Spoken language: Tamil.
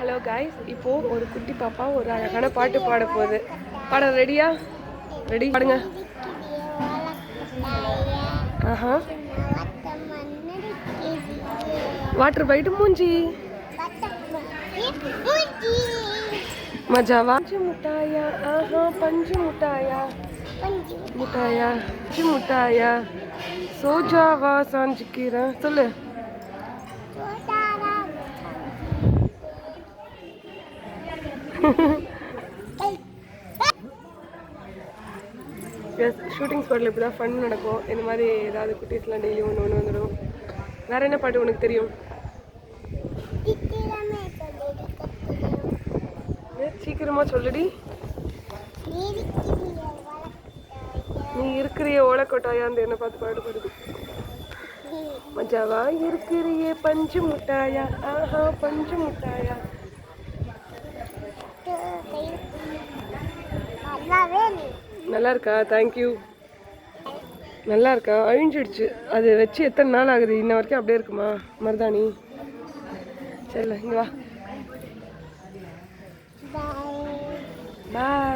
ஹலோ காய்ஸ், இப்போது ஒரு குட்டி பாப்பா ஒரு அழகான பாட்டு பாட போகுது. பாட ரெடியா? ரெடி, பாடுங்க. ஆஹா, வாட்டர் பைட்டு மூஞ்சி மஜாவா. பஞ்சு முட்டாயா, ஆஹா பஞ்சு முட்டாயா, முட்டாயா பஞ்சு முட்டாயா, சோஜாவா சாஞ்சிக்கிறேன் சொல்லு. ஷூட்டிங் ஸ்பாட்டில் இப்படி தான் ஃபன் நடக்கும். இந்த மாதிரி ஏதாவது குட்டீஸ்லாம் டெய்லி ஒன்று வந்துடும். வேறு என்ன பாட்டு உனக்கு தெரியும்? சீக்கிரமாக சொல்லுடி. நீ இருக்கிறிய ஓலக்கோட்டாயான்னு என்ன பார்த்து பாட்டு பாடுது. மஜாவா இருக்கிறியே பஞ்சு முட்டாயா, ஆஹா பஞ்சு முட்டாயா. நல்லா இருக்கா? தேங்க்யூ. நல்லா இருக்கா? அழிஞ்சிடுச்சு. அது வச்சு எத்தனை நாள் ஆகுது? இன்ன வரைக்கும் அப்படியே இருக்குமா மருதாணி? சரி, இங்கே வா. பாய்.